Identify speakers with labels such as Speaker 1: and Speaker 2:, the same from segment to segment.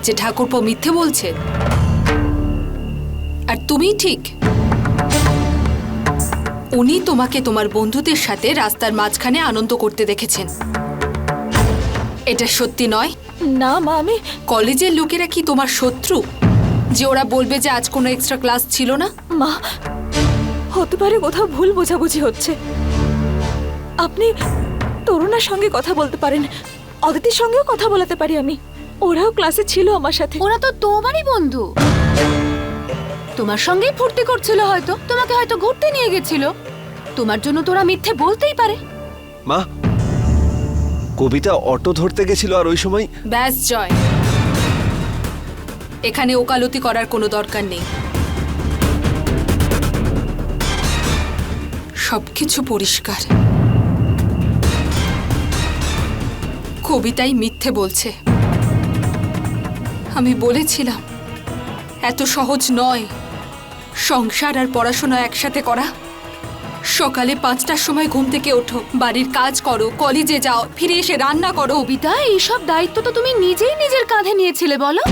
Speaker 1: যে ঠাকুরপো মিথ্যে বলছে আর তুমি ঠিক। উনি তোমাকে তোমার বন্ধুদের সাথে রাস্তার মাঝখানে আনন্দ করতে দেখেছেন। এটা সত্যি নয়?
Speaker 2: না মা, আমি
Speaker 1: কলেজের লোকেরা কি তোমার শত্রু যে ওরা বলবে যে আজ কোনো এক্সট্রা ক্লাস ছিল না?
Speaker 2: মা, হতে পারে কোথাও ভুল বোঝাবুঝি হচ্ছে। আপনি তরুণার সঙ্গে কথা বলতে পারেন, অদিতির সঙ্গেও কথা বলাতে পারি আমি। ওরাও ক্লাসে ছিল আমার সাথে।
Speaker 3: ওরা তো তোমারই বন্ধু, তোমার সঙ্গেই ফুর্তি করছিল, হয়তো তোমাকে হয়তো ঘুরতে নিয়ে গেছিল। তোমার জন্য তোরা মিথ্যে বলতেই পারে।
Speaker 4: মা, কবিতা অটো ধরতে গেছিল আর ওই সময়।
Speaker 1: ব্যাস জয়, এখানে ওকালতি করার কোনো দরকার নেই। সবকিছু পরিষ্কার। কবিতাই মিথ্যে বলছে। আমি বলেছিলাম এত সহজ নয় সংসার আর পড়াশোনা একসাথে করা। সকালে 5টার সময় ঘুম থেকে ওঠো, বাড়ির কাজ করো, কলেজে যাও, ফিরে এসে রান্না করো।
Speaker 3: কবিতা, এইসব দায়িত্ব তো তুমি নিজেই নিজের কাঁধে নিয়েছিলে বলো।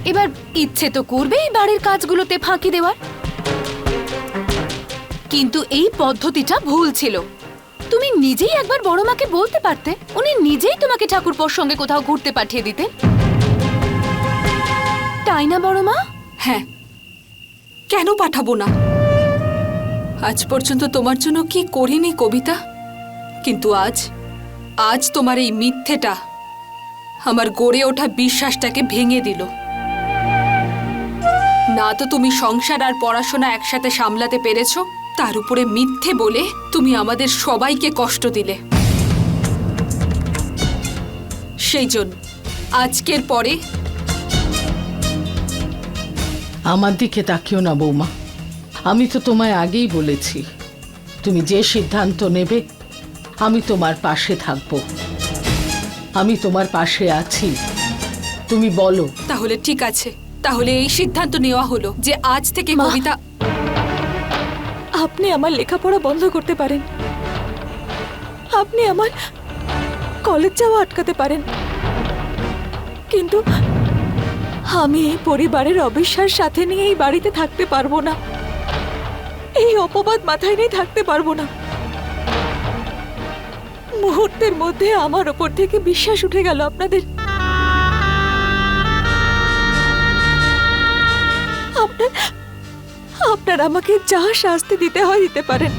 Speaker 3: এবার ইচ্ছে তো করবেই বাড়ির কাজগুলোতে ফাঁকি দেওয়ার, কিন্তু এই পদ্ধতিটা ভুল ছিল। তুমি নিজেই একবার বড় মাকে বলতে পারতে, উনি নিজেই তোমাকে ঠাকুরপোর সঙ্গে কোথাও ঘুরতে পাঠিয়ে দিতেন, তাই না বড় মা?
Speaker 1: হ্যাঁ, কেন পাঠাবো না? আজ পর্যন্ত তোমার জন্য কি করিনি কবিতা, কিন্তু আজ তোমার এই মিথ্যেটা আমার গড়ে ওঠা বিশ্বাসটাকে ভেঙে দিল। না তো তুমি সংসার আর পড়াশোনা একসাথে সামলাতে পেরেছো, তার উপরে মিথ্যে বলে তুমি আমাদের সবাইকে কষ্ট দিলে। সেই জন্য আজকের পরে
Speaker 5: আমার দিকে তাকিও না বৌমা, আমি তো তোমায় আগেই বলেছি তুমি যে সিদ্ধান্ত নেবে আমি তোমার পাশে থাকব। আমি তোমার পাশে আছি, তুমি বলো।
Speaker 1: তাহলে ঠিক আছে, তাহলে এই সিদ্ধান্ত নেওয়া হলো যে আজ থেকে কবিতা।
Speaker 2: আপনি আমার লেখাপড়া বন্ধ করতে পারেন, আপনি আমার কলেজ যাওয়া আটকাতে পারেন, কিন্তু আমি এই পরিবারের অবিশ্বাস সাথে নিয়ে এই বাড়িতে থাকতে পারবো না। এই অপবাদ মাথায় নিয়ে থাকতে পারবো না। মুহূর্তের মধ্যে আমার ওপর থেকে বিশ্বাস উঠে গেল আপনাদের। আপনার আমাকে যা শাস্তি দিতে হয় দিতে পারেন,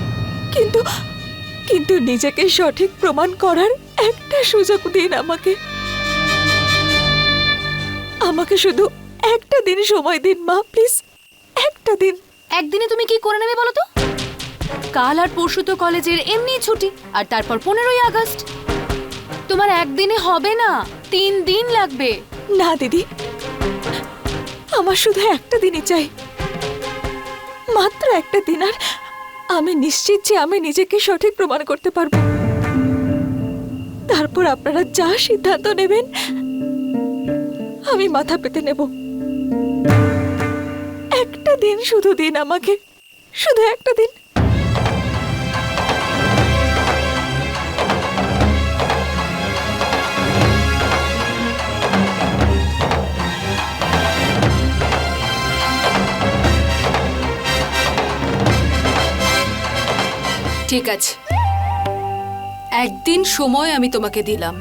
Speaker 2: কিন্তু নিজেকে সঠিক প্রমাণ করার একটা সুযোগ দিন আমাকে। আমাকে শুধু একটা দিন সময় দিন মা, প্লিজ, একটা দিন।
Speaker 3: একদিনে তুমি কি করে নেবে বলো তো? কাল আর পরশু তো কলেজের এমনি ছুটি, আর তারপর 15ই আগস্ট। তোমার একদিনে হবে না, 3 দিন লাগবে।
Speaker 2: না দিদি, আমার শুধু একটা দিনই চাই, মাত্র একটা দিন। আর আমি নিশ্চিত যে আমি নিজেকে সঠিক প্রমাণ করতে পারবো। তারপর আপনারা যা সিদ্ধান্ত নেবেন আমি মাথা পেতে নেব। একটা দিন শুধু দিন আমাকে, শুধু একটা দিন।
Speaker 1: ঠিক আছে, একদিন সময় আমি তোমাকে দিলাম,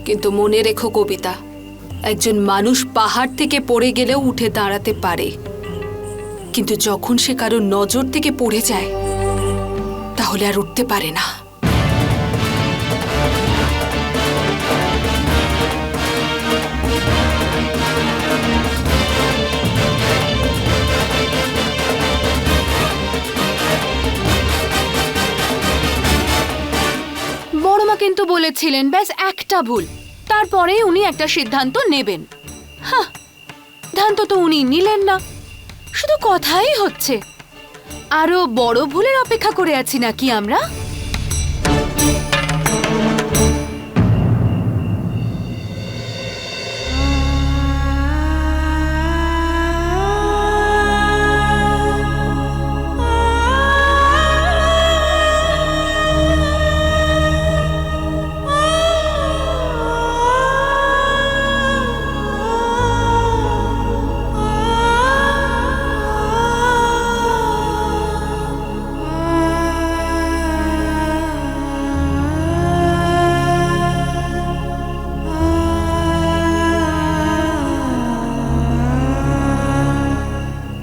Speaker 1: কিন্তু মনে রেখো কবিতা, একজন মানুষ পাহাড় থেকে পড়ে গেলেও উঠে দাঁড়াতে পারে, কিন্তু যখন সে কারো নজর থেকে পড়ে যায় তাহলে আর উঠতে পারে না।
Speaker 3: বড়মা কিন্তু বলেছিলেন ব্যাস একটা ভুল, তারপরে উনি একটা সিদ্ধান্ত নেবেন। হ্যাঁ, সিদ্ধান্ত তো উনি নিলেন না, শুধু কথাই হচ্ছে। আরো বড় ভুলের অপেক্ষা করে আছি নাকি আমরা?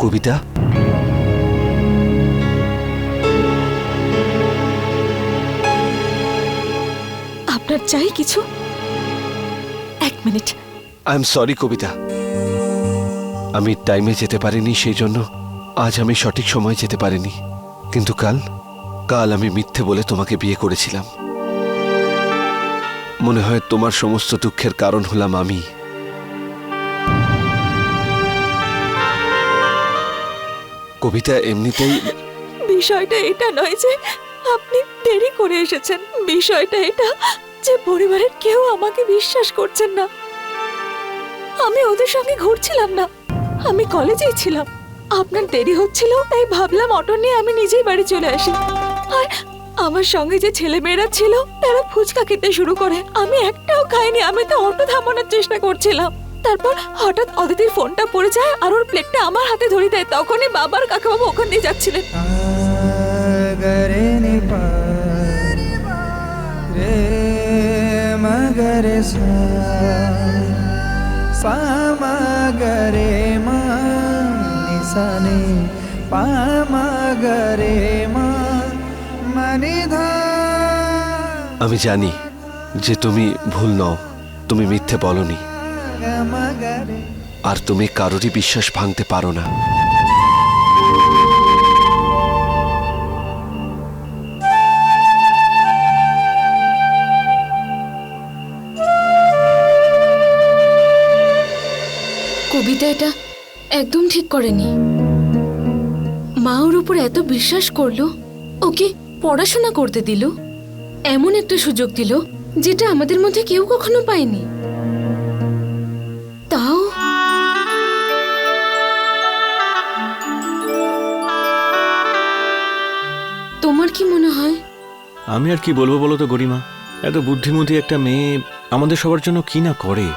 Speaker 4: কবিতা,
Speaker 2: আপনার চাই কিছু? এক মিনিট।
Speaker 4: আই এম সরি কবিতা, আমি টাইমে যেতে পারিনি, সেই জন্য আজ আমি সঠিক সময় যেতে পারিনি। কিন্তু কাল আমি মিথ্যে বলে তোমাকে বিয়ে করেছিলাম। মনে হয় তোমার সমস্ত দুঃখের কারণ হলাম আমি। কবিতা, এমনিতেই
Speaker 2: বিষয়টা এটা নয় যে আপনি দেরি করে এসেছেন, বিষয়টা এটা যে পরিবারের কেউ আমাকে বিশ্বাস করছেন না। আমি ওদের সঙ্গে ঘুরছিলাম না, আমি কলেজেই ছিলাম। আপনার দেরি হচ্ছিল তাই ভাবলাম অটো নিয়ে আমি নিজেই বাড়ি চলে আসি। আর আমার সঙ্গে যে ছেলেমেয়েরা ছিল তারা ফুচকা খেতে শুরু করে, আমি একটাও খাইনি, আমি তো অটো থামানোর চেষ্টা করছিলাম। তারপর হঠাৎ অদিতির ফোনটা পড়ে যায় আর ওর প্লেটটা আমার হাতে ধরিয়ে দেয়। তখনই বাবার কাকাবাবু ওখান দিয়ে যাচ্ছিলেন।
Speaker 4: আমি জানি যে তুমি ভুল নও, তুমি মিথ্যে বলনি, আর তুমি কারোরই বিশ্বাস ভাঙতে পারো না।
Speaker 6: কবিতা এটা একদম ঠিক করেনি। মা ওর উপর এত বিশ্বাস করলো, ওকে পড়াশোনা করতে দিল, এমন একটা সুযোগ দিল যেটা আমাদের মধ্যে কেউ কখনো পায়নি। তাও তোমার কি মনে হয়?
Speaker 7: আমি আর কি বলবো বলো তো গরিমা, এত বুদ্ধিমতী একটা মেয়ে আমাদের সবার জন্য কি না করে।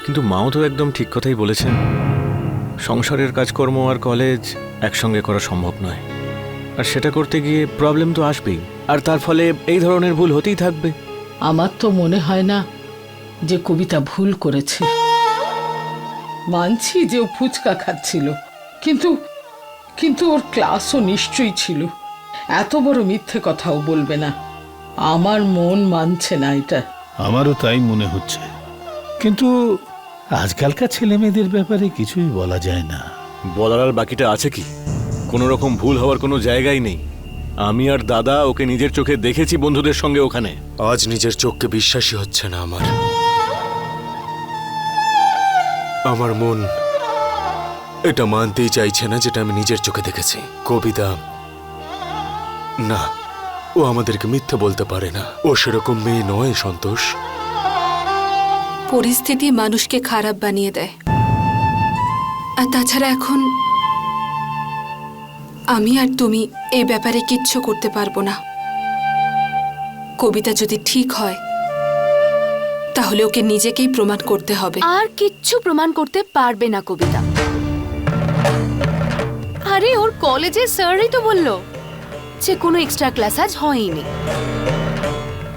Speaker 7: কিন্তু মাও তো একদম ঠিক কথাই বলেছেন, সংসারের কাজকর্ম আর কলেজ একসঙ্গে করা সম্ভব নয়, আর সেটা করতে গিয়ে প্রবলেম তো আসবেই, আর তার ফলে এই ধরনের ভুল হতেই থাকবে।
Speaker 5: আমার তো মনে হয় না যে কবিতা ভুল করেছে। মানছি যে ও ফুচকা খাচ্ছিল, কিন্তু কিন্তু ওর ক্লাসও নিশ্চয়ই ছিল। এত বড় মিথ্যে কথাও বলবে না। আমার মন মানছে না এটা।
Speaker 8: আমারও তাই মনে হচ্ছে, কিন্তু আজকালকার ছেলে মেয়েদের ব্যাপারে কিছুই বলা যায় না।
Speaker 7: বলার আর বাকিটা আছে কি? কোনো রকম ভুল হওয়ার কোনো জায়গাই নেই। আমি আর দাদা ওকে নিজের চোখে দেখেছি বন্ধুদের সঙ্গে ওখানে।
Speaker 9: আজ নিজের চোখকে বিশ্বাসই হচ্ছে না আমার মন এটা মানতেই চাইছে না যেটা আমি নিজের চোখে দেখেছি। কবিতা না, ও আমাদেরকে মিথ্যে বলতে পারে না, ও সেরকম মেয়ে নয় সন্তোষ।
Speaker 1: পরিস্থিতি মানুষকে খারাপ বানিয়ে দেয়। আর তাছাড়া এখন আমি আর তুমি এই ব্যাপারে কিচ্ছু করতে পারবো না। কবিতা যদি ঠিক হয় তাহলে ওকে নিজেকেই প্রমাণ করতে হবে।
Speaker 3: আর কিচ্ছু প্রমাণ করতে পারবে না কবিতা। আরে ওর কলেজের স্যারই তো বললো যে কোনো এক্সট্রা ক্লাস আজ হয়নি,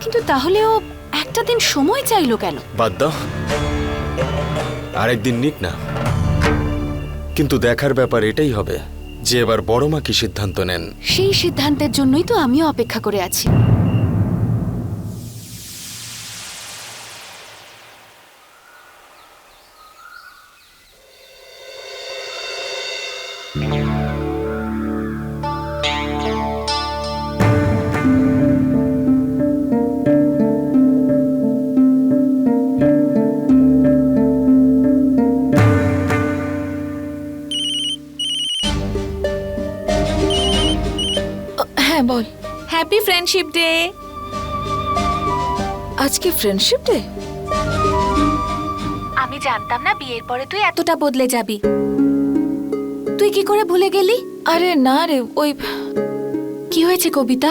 Speaker 3: কিন্তু তাহলে ও একটা দিন সময় চাইলো কেন?
Speaker 9: বাদ দাও, আরেকদিন নিক না। কিন্তু দেখার ব্যাপার এটাই হবে যে এবার বড় মা কি সিদ্ধান্ত নেন।
Speaker 3: সেই সিদ্ধান্তের জন্যই তো আমিও অপেক্ষা করে আছি।
Speaker 2: হ্যাঁ বল।
Speaker 6: Happy friendship day.
Speaker 2: আজকে ফ্রেন্ডশিপ ডে?
Speaker 6: আমি জানতাম না বিয়ের পরে তুই এতটা বদলে যাবি। তুই কি করে ভুলে গেলি?
Speaker 2: আরে না রে, ওই
Speaker 6: কি হয়েছে কবিতা?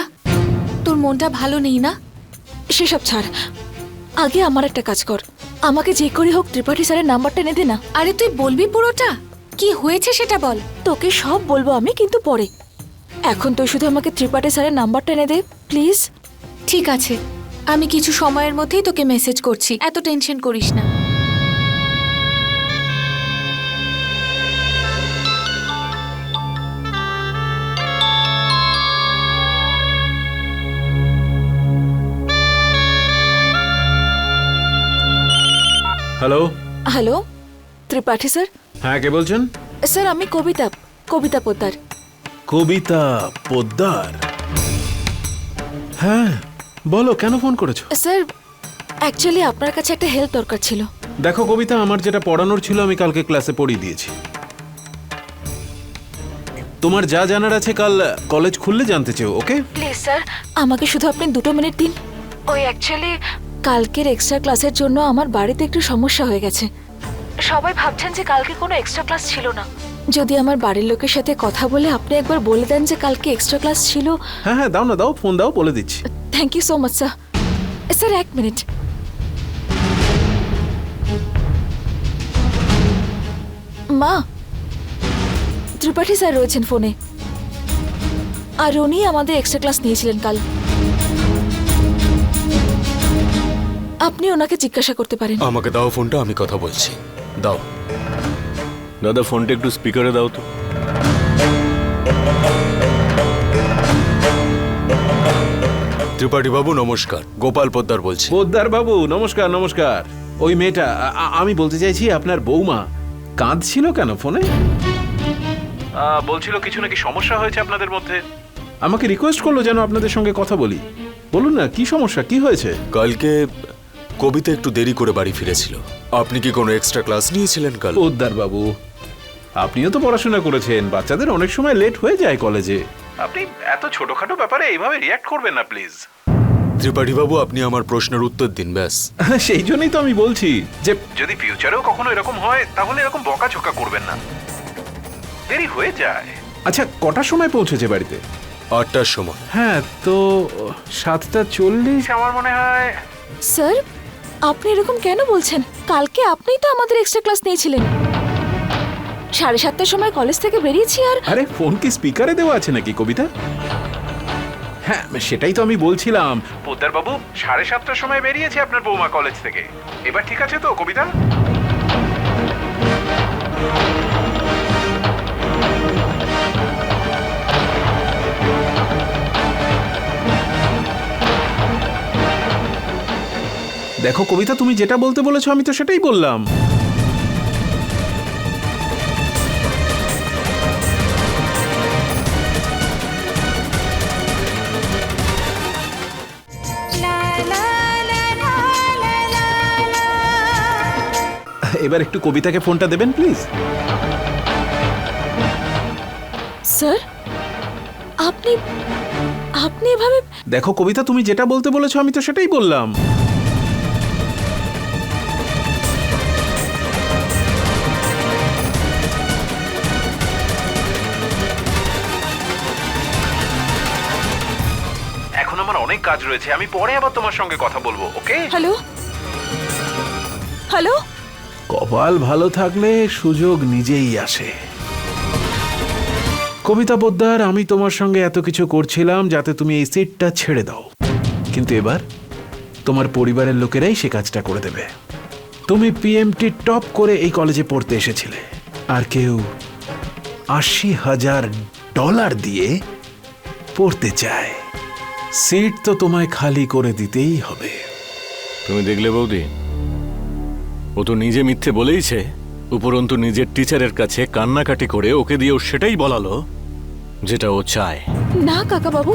Speaker 6: তোর মনটা ভালো নেই না?
Speaker 2: সেসব ছাড়, আগে আমার একটা কাজ কর, আমাকে যে করে হোক ত্রিপাঠী স্যারের নাম্বারটা এনে দে না।
Speaker 6: আরে তুই বলবি পুরোটা? কি হয়েছে সেটা বল।
Speaker 2: তোকে সব বলবো আমি, কিন্তু পরে। এখন তুই শুধু আমাকে ত্রিপাঠী স্যারের নাম্বারটা এনে দে প্লিজ।
Speaker 6: ঠিক আছে, আমি কিছু সময়ের মধ্যেই তোকে মেসেজ করছি, এত টেনশন করিস না।
Speaker 2: Hello Tripathi sir.
Speaker 10: হ্যাঁ, কে বলছেন?
Speaker 2: স্যার আমি কবিতা কবিতা পোদ্দার।
Speaker 10: কবিতা পোদ্দার? হ্যাঁ, বলো কেন ফোন করেছো?
Speaker 2: স্যার অ্যাকচুয়ালি আপনার কাছে একটা হেল্প দরকার ছিল।
Speaker 10: দেখো কবিতা, আমার যেটা পড়ানোর ছিল আমি কালকে ক্লাসে পড়িয়ে দিয়েছি। তোমার যা জানার আছে কাল কলেজ খুললে জানতে চেও, ওকে?
Speaker 2: প্লিজ স্যার আমাকে শুধু আপনি 2 মিনিট দিন। ওই অ্যাকচুয়ালি কালকের এক্সট্রা ক্লাসের জন্য আমার বাড়িতে একটু সমস্যা হয়ে গেছে। সবাই ভাবছেন যে কালকে কোনো এক্সট্রা ক্লাস ছিল না। যদি আমার বাড়ির লোকের সাথে কথা বলে আপনি একবার বলে দেন যে কালকে এক্সট্রা ক্লাস ছিল।
Speaker 10: হ্যাঁ হ্যাঁ, দাও না, দাও, ফোন দাও, বলে দিচ্ছি।
Speaker 2: Thank you so much sir. Sir 1 minute. মা, ত্রিপাঠী স্যার রয়েছেন ফোনে, আর উনি আমাদের এক্সট্রা ক্লাস নিয়েছিলেন কাল। আপনি ওনাকে জিজ্ঞাসা করতে পারেন।
Speaker 9: আমাকে দাও ফোনটা, আমি কথা বলছি। দাও।
Speaker 7: দাদা, ফোনটা একটু স্পিকারে দাও তো।
Speaker 9: ত্রিপাঠী বাবু নমস্কার, গোপাল পোদ্দার বলছি।
Speaker 10: পোদ্দার বাবু নমস্কার। নমস্কার। ওই মেয়েটা, আমি বলতে চাইছি আপনার বৌমা কাঁদছিল কেন ফোনে? বলছিল কিছু নাকি সমস্যা হয়েছে আপনাদের মধ্যে। আমাকে রিকোয়েস্ট করলো যেন আপনাদের সঙ্গে কথা বলি। বলুন না, কি সমস্যা, কি হয়েছে?
Speaker 9: কালকে কবিতা একটু দেরি করে বাড়ি ফিরেছিল। আপনি কি কোনো এক্সট্রা ক্লাস নিয়েছিলেন কাল?
Speaker 10: পোদ্দার বাবু, আপনিও তো পড়াশোনা করেছেন, বাচ্চাদের অনেক সময় লেট হয়ে যায় কলেজে। আপনি এত ছোটখাটো ব্যাপারে এইভাবে রিয়াক্ট করবেন না প্লিজ।
Speaker 9: ত্রিপাঠী বাবু, আপনি আমার প্রশ্নের উত্তর দিন ব্যাস।
Speaker 10: সেই জন্যই তো আমি বলছি যে যদি ফিউচারেও কখনো এরকম হয় তাহলে এরকম বকাঝকা করবেন না, দেরি হয়ে যায়। আচ্ছা, কটার সময় পৌঁছেছে বাড়িতে?
Speaker 9: 8টার সময়।
Speaker 10: হ্যাঁ, তো 7:40 আমার মনে হয়।
Speaker 2: স্যার আপনি এরকম কেন বলছেন? কালকে আপনিই তো আমাদের এক্সট্রা ক্লাস নিয়েছিলেন। 7:30টার সময় কলেজ থেকে বেরিয়েছি। আর
Speaker 10: আরে, ফোন কি স্পিকারে দেওয়া আছে নাকি কবিতা? হ্যাঁ, সেটাই তো আমি বলছিলাম। পোদ্দার বাবু, 7:30টার সময় বেরিয়েছে আপনার বৌমা কলেজ থেকে। এবার ঠিক আছে তো কবিতা? দেখো কবিতা, তুমি যেটা বলতে বলেছো আমি তো সেটাই বললাম। এবার একটু কবিতাকে ফোনটা দেবেন প্লিজ।
Speaker 2: স্যার আপনি আপনি এভাবে।
Speaker 10: দেখো কবিতা, তুমি যেটা বলতে বলেছো আমি তো সেটাই বললাম। এখন আমার অনেক কাজ রয়েছে, আমি পরে আবার তোমার সঙ্গে কথা বলবো, ওকে?
Speaker 2: Hello hello.
Speaker 10: কপাল ভালো থাকলে সুযোগ নিজেই আসে। কবিতা পোদ্দার, আমি তোমার সঙ্গে এত কিছু করছিলাম যাতে তুমি এই সিটটা ছেড়ে দাও, কিন্তু এবার তোমার পরিবারের লোকেরাই সে কাজটা করে দেবে। তুমি পিএমটি টপ করে এই কলেজে পড়তে এসেছিলে, আর কেউ $80,000 দিয়ে পড়তে চায়। সিট তো তোমায় খালি করে দিতেই হবে।
Speaker 7: তুমি দেখলে বৌদি, ও তো নিজে মিথ্যে বলেইছে, উপরন্তু নিজের টিচারের কাছে কান্নাকাটি করে ওকে দিয়েও সেটাই বলালো যেটা ও চায়।
Speaker 2: না কাকা বাবু,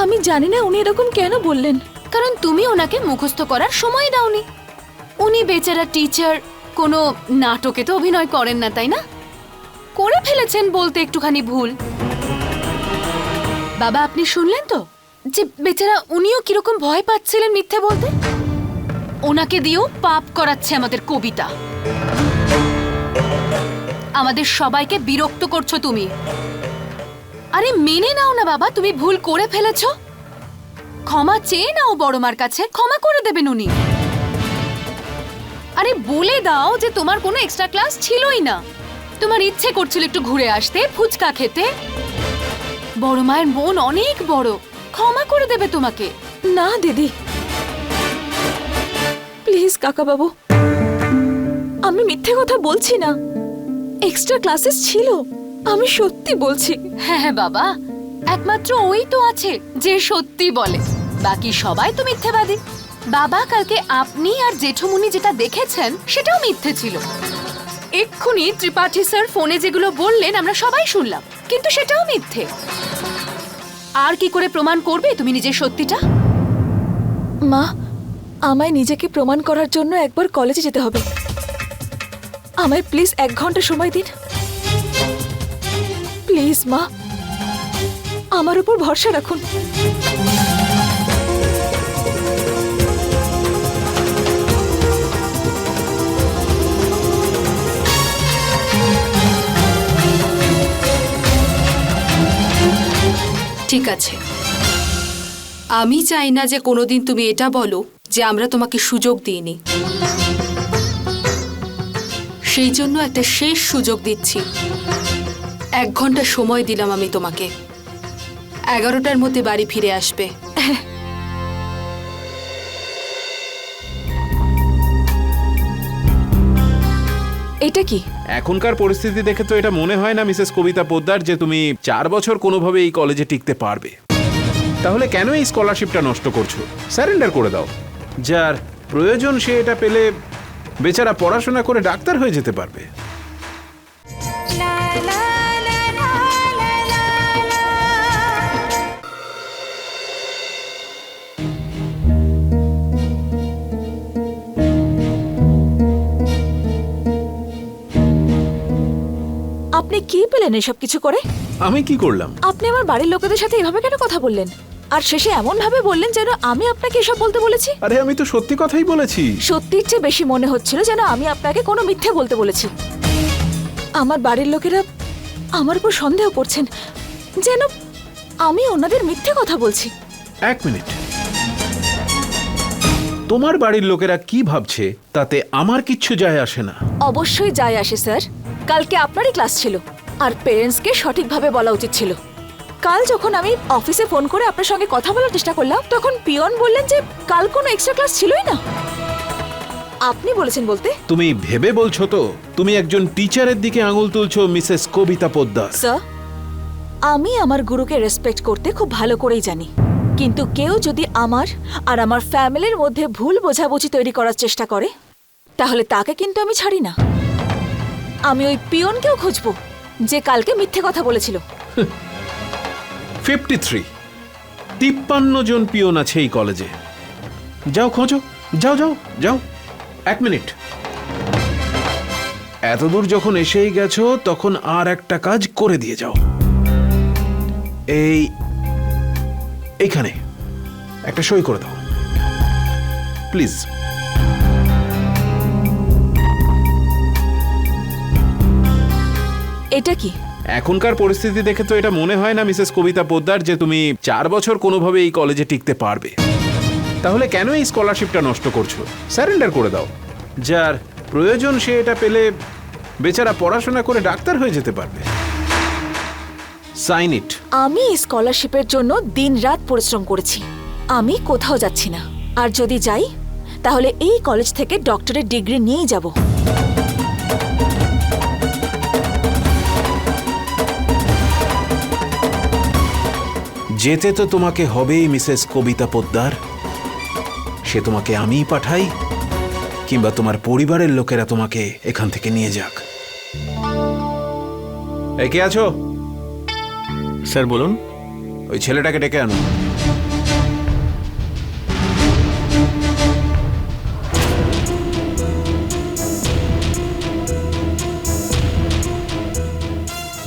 Speaker 2: আমি জানি না উনি এরকম কেন বললেন।
Speaker 3: কারণ তুমি ওনাকে মুখস্থ করার সময় দাওনি। উনি বেচারা টিচার, কোনো নাটকে তো অভিনয় করেন না, তাই না? করে ফেলেছেন বলতে একটুখানি ভুল। বাবা, আপনি শুনলেন তো যে বেচারা উনিও কিরকম ভয় পাচ্ছিলেন মিথ্যে বলতে। ওনাকে দিয়েও পাপ করাচ্ছে আমাদের কবিতা। আমাদের সবাইকে বিরক্ত করছো তুমি। আরে মেনে নাও না বাবা, তুমি ভুল করে ফেলেছো। ক্ষমা চেয়ে নাও বড় মার কাছে, ক্ষমা করে দেবেন উনি। আরে বলে দাও যে তোমার কোনো এক্সট্রা ক্লাস ছিলই না, তোমার ইচ্ছে করছিল একটু ঘুরে আসতে, ফুচকা খেতে। বড় মায়ের মন অনেক বড়, ক্ষমা করে দেবে তোমাকে।
Speaker 2: না দিদি, প্লিজ কাকা বাবু, আমি মিথ্যে কথা বলছি না। এক্সট্রা ক্লাসেস ছিল, আমি সত্যি বলছি।
Speaker 3: হ্যাঁ হ্যাঁ বাবা, একমাত্র ওই তো আছে যে সত্যি বলে, বাকি সবাই তো মিথ্যেবাদী। বাবা কালকে আপনি আর জেঠুমুনি যেটা দেখেছেন সেটাও মিথ্যে ছিল। এক্ষুনি ত্রিপাঠী স্যার ফোনে যেগুলো বললেন আমরা সবাই শুনলাম, কিন্তু সেটাও মিথ্যে। আর কি করে প্রমাণ করবে তুমি নিজের সত্যিটা?
Speaker 2: মা, আমায় নিজেকে প্রমাণ করার জন্য একবার কলেজে যেতে হবে। আমায় প্লিজ 1 ঘন্টা সময় দিন। প্লিজ মা, আমার উপর ভরসা রাখুন।
Speaker 1: ঠিক আছে, আমি চাই না যে কোনোদিন তুমি এটা বলো যে আমরা তোমাকে সুযোগ দিইনি। সেই জন্য একটা শেষ সুযোগ দিচ্ছি। 1 ঘন্টা সময় দিলাম আমি তোমাকে। 11টার মধ্যে বাড়ি ফিরে আসবে।
Speaker 2: এটা কি?
Speaker 10: এখনকার পরিস্থিতি দেখে তো এটা মনে হয় না মিসেস কবিতা পোদ্দার যে তুমি 4 বছর কোনোভাবে এই কলেজে টিকতে পারবে। তাহলে কেন এই স্কলারশিপটা নষ্ট করছো? স্যারেন্ডার করে দাও। যার প্রয়োজন সে এটা পেলে বেচারা পড়াশোনা করে ডাক্তার হয়ে যেতে পারবে।
Speaker 2: আপনি কি পেলেন এসব কিছু করে?
Speaker 10: আমি কি করলাম?
Speaker 2: আপনি আমার বাড়ির লোকেদের সাথে এভাবে কেন কথা বললেন? আর শেষে এমন ভাবে বললেন যেন আমি আপনাকে এসব বলতে বলেছি।
Speaker 10: আরে আমি তো সত্যি কথাই বলেছি।
Speaker 2: সত্যির চেয়ে বেশি মনে হচ্ছিল যেন আমি আপনাকে কোনো মিথ্যে বলতে বলেছি। আমার বাড়ির লোকেরা আমার উপর সন্দেহ করছেন যেন আমি ওনাদের মিথ্যে কথা বলছি।
Speaker 10: 1 মিনিট, তোমার বাড়ির লোকেরা কি ভাবছে তাতে আমার কিচ্ছু যায় আসে না।
Speaker 2: অবশ্যই যায় আসে স্যার। কালকে আপনারই ক্লাস ছিল আর পেরেন্টসকে সঠিকভাবে বলা উচিত ছিল। কাল যখন আমি অফিসে ফোন করে আপনার সঙ্গে কথা বলার চেষ্টা করলাম তখন পিয়ন বললেন যে কাল কোনো এক্সট্রা ক্লাস ছিলই না। আপনি বলেছেন বলতে?
Speaker 10: তুমি ভেবে বলছো তো তুমি একজন টিচারের দিকে আঙুল তুলছো মিসেস কবিতা পোদ্দার?
Speaker 2: স্যার, আমি আমার গুরুকে রেসপেক্ট করতে খুব ভালো করেই জানি, কিন্তু কেউ যদি আমার আর আমার ফ্যামিলির মধ্যে ভুল বোঝাবুঝি তৈরি করার চেষ্টা করে তাহলে তাকে কিন্তু আমি ছাড়ি না। আমি ওই পিয়নকেও খুঁজবো যে কালকে মিথ্যে কথা বলেছিল।
Speaker 10: 53 জন পিয়ন আছে এই কলেজে। যাও খোঁজো, যাও যাও যাও। 1 মিনিট, এতদূর যখন এসেই গেছো তখন আর একটা কাজ করে দিয়ে যাও। এইখানে একটা সই করে দাও প্লিজ।
Speaker 2: এটা কি?
Speaker 10: এখনকার পরিস্থিতি দেখে তো এটা মনে হয় না মিসেস কবিতা পোদ্দার যে তুমি 4 বছর কোনোভাবে এই কলেজে টিকতে পারবে। তাহলে কেন এই স্কলারশিপটা নষ্ট করছো? স্যারেন্ডার করে দাও। যার প্রয়োজন সে এটা পেলে বেচারা পড়াশোনা করে ডাক্তার হয়ে যেতে পারবে। Sign it.
Speaker 2: আমি এই স্কলারশিপের জন্য দিনরাত পরিশ্রম করেছি। আমি কোথাও যাচ্ছি না, আর যদি যাই তাহলে এই কলেজ থেকে ডক্টরেট ডিগ্রি নিয়েই যাব।
Speaker 10: যেতে তো তোমাকে হবেই মিসেস কবিতা পোদ্দার। সে তোমাকে আমিই পাঠাই কিংবা তোমার পরিবারের লোকেরা তোমাকে এখান থেকে নিয়ে যাক। এই কে আছো?
Speaker 7: স্যার বলুন।
Speaker 10: ওই ছেলেটাকে ডেকে আনো।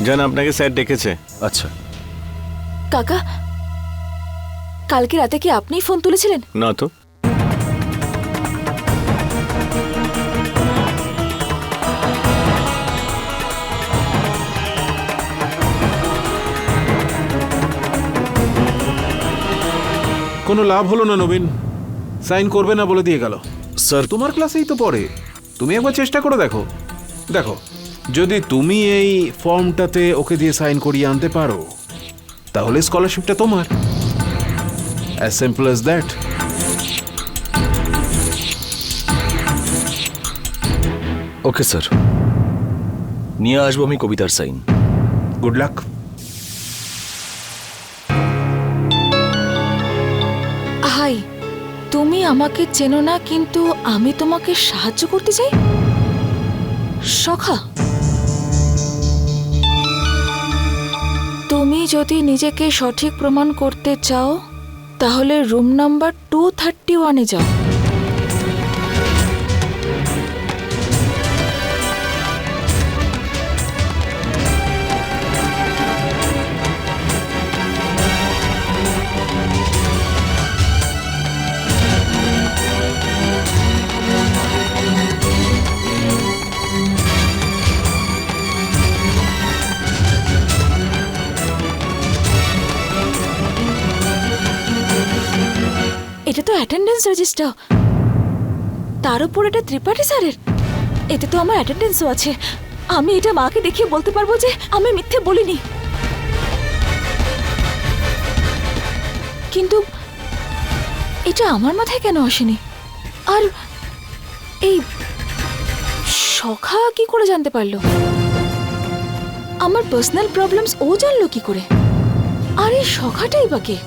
Speaker 7: জান আপনাকে স্যার ডেকেছে।
Speaker 9: আচ্ছা,
Speaker 2: কাকা, কালকে রাতে কি আপনিই ফোন তুলেছিলেন?
Speaker 7: না তো।
Speaker 10: কোনো লাভ হলো না নবীন, সাইন করবে না বলে দিয়ে গেল।
Speaker 9: স্যার
Speaker 10: তোমার ক্লাসেই তো পড়ে, তুমি একবার চেষ্টা করে দেখো। দেখো যদি তুমি এই ফর্মটাতে ওকে দিয়ে সাইন করিয়ে আনতে পারো তাহলে স্কলারশিপটা তোমার। As simple as that.
Speaker 9: Okay sir, নিয়ে আসবো আমি কবিতার সাইন।
Speaker 10: Good luck.
Speaker 2: হাই, তুমি আমাকে চেনো না, কিন্তু আমি তোমাকে সাহায্য করতে চাই। সখা, তুমি যদি নিজেকে সঠিক প্রমাণ করতে চাও তাহলে রুম নাম্বার 231-এ যাও। এটা তো অ্যাটেন্ডেন্স রেজিস্টার, তার উপর এটা ত্রিপাঠী স্যারের। এতে তো আমার অ্যাটেন্ডেন্সও আছে। আমি এটা মাকে দেখিয়ে বলতে পারবো যে আমি মিথ্যে বলিনি। কিন্তু এটা আমার মাথায় কেন আসেনি? আর এই সখা কি করে জানতে পারলো? আমার পার্সোনাল প্রবলেমস ও জানলো কি করে? আর এই সখাটাই বা কে?